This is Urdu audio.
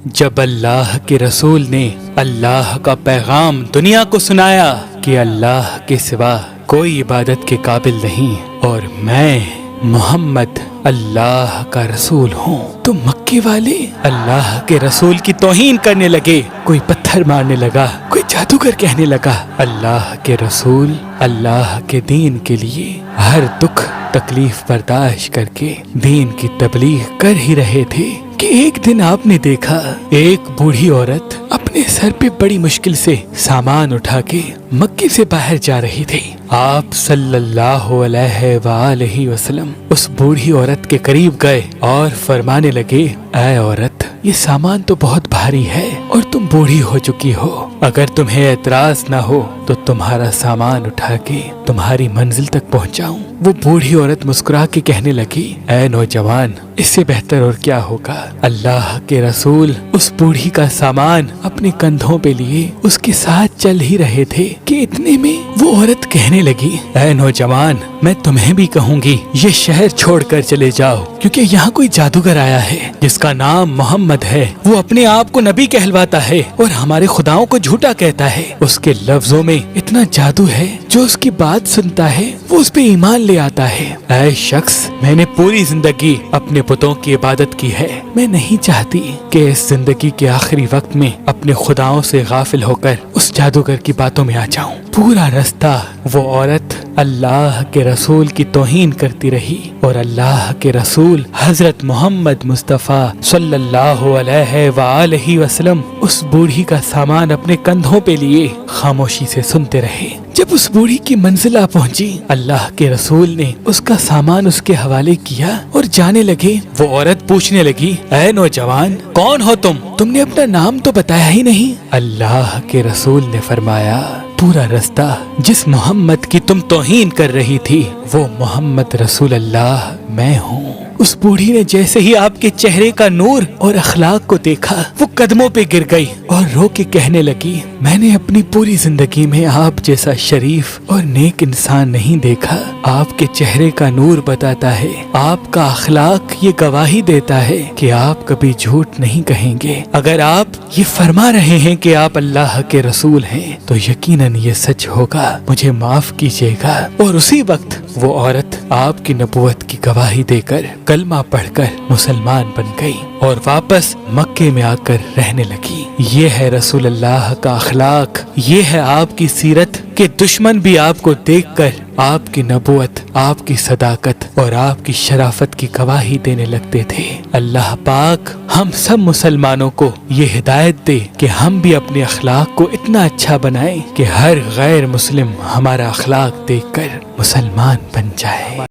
جب اللہ کے رسول نے اللہ کا پیغام دنیا کو سنایا کہ اللہ کے سوا کوئی عبادت کے قابل نہیں اور میں محمد اللہ کا رسول ہوں، تو مکے والے اللہ کے رسول کی توہین کرنے لگے۔ کوئی پتھر مارنے لگا، کوئی جادوگر کہنے لگا۔ اللہ کے رسول اللہ کے دین کے لیے ہر دکھ تکلیف برداشت کر کے دین کی تبلیغ کر ہی رہے تھے کہ ایک دن آپ نے دیکھا ایک بوڑھی عورت اپنے سر پہ بڑی مشکل سے سامان اٹھا کے مکے سے باہر جا رہی تھی۔ آپ صلی اللہ علیہ وآلہ وسلم اس بوڑھی عورت کے قریب گئے اور فرمانے لگے، اے عورت، یہ سامان تو بہت بھاری ہے اور تم بوڑھی ہو چکی ہو، اگر تمہیں اعتراض نہ ہو تو تمہارا سامان اٹھا کے تمہاری منزل تک پہنچاؤں۔ وہ بوڑھی عورت مسکرا کے کہنے لگی، اے نوجوان، اس سے بہتر اور کیا ہوگا۔ اللہ کے رسول اس بوڑھی کا سامان اپنے کندھوں پہ لیے اس کے ساتھ چل ہی رہے تھے کہ اتنے میں وہ عورت کہنے لگی، اے نوجوان، میں تمہیں بھی کہوں گی یہ شہر چھوڑ کر چلے جاؤ، کیونکہ یہاں کوئی جادوگر آیا ہے جس کا نام محمد ہے۔ وہ اپنے آپ کو نبی کہلواتا ہے اور ہمارے خداؤں کو جھوٹا کہتا ہے۔ اس کے لفظوں میں اتنا جادو ہے، جو اس کی بات سنتا ہے وہ اس پہ ایمان لے آتا ہے۔ اے شخص، میں نے پوری زندگی اپنے بتوں کی عبادت کی ہے، میں نہیں چاہتی کہ اس زندگی کے آخری وقت میں اپنے خداؤں سے غافل ہو کر اس جادوگر کی باتوں میں آ جاؤں۔ پورا رستہ وہ عورت اللہ کے رسول کی توہین کرتی رہی اور اللہ کے رسول حضرت محمد مصطفیٰ صلی اللہ علیہ وآلہ وسلم اس بوڑھی کا سامان اپنے کندھوں پہ لیے خاموشی سے سنتے رہے۔ جب اس بوڑھی کی منزل آ پہنچی، اللہ کے رسول نے اس کا سامان اس کے حوالے کیا اور جانے لگے۔ وہ عورت پوچھنے لگی، اے نوجوان، کون ہو تم نے اپنا نام تو بتایا ہی نہیں۔ اللہ کے رسول نے فرمایا، پورا رستہ جس محمد کی تم توہین کر رہی تھی وہ محمد رسول اللہ میں ہوں۔ اس بوڑھی نے جیسے ہی آپ کے چہرے کا نور اور اخلاق کو دیکھا، وہ قدموں پہ گر گئی اور رو کے کہنے لگی، میں نے اپنی پوری زندگی میں آپ جیسا شریف اور نیک انسان نہیں دیکھا۔ آپ کے چہرے کا نور بتاتا ہے، آپ کا اخلاق یہ گواہی دیتا ہے کہ آپ کبھی جھوٹ نہیں کہیں گے۔ اگر آپ یہ فرما رہے ہیں کہ آپ اللہ کے رسول ہیں تو یقیناً یہ سچ ہوگا، مجھے معاف کیجیے گا۔ اور اسی وقت وہ عورت آپ کی نبوت کی گواہی دے کر کلمہ پڑھ کر مسلمان بن گئی اور واپس مکے میں آ کر رہنے لگی۔ یہ ہے رسول اللہ کا اخلاق، یہ ہے آپ کی سیرت کہ دشمن بھی آپ کو دیکھ کر آپ کی نبوت، آپ کی صداقت اور آپ کی شرافت کی گواہی دینے لگتے تھے۔ اللہ پاک ہم سب مسلمانوں کو یہ ہدایت دے کہ ہم بھی اپنے اخلاق کو اتنا اچھا بنائیں کہ ہر غیر مسلم ہمارا اخلاق دیکھ کر مسلمان بن جائے۔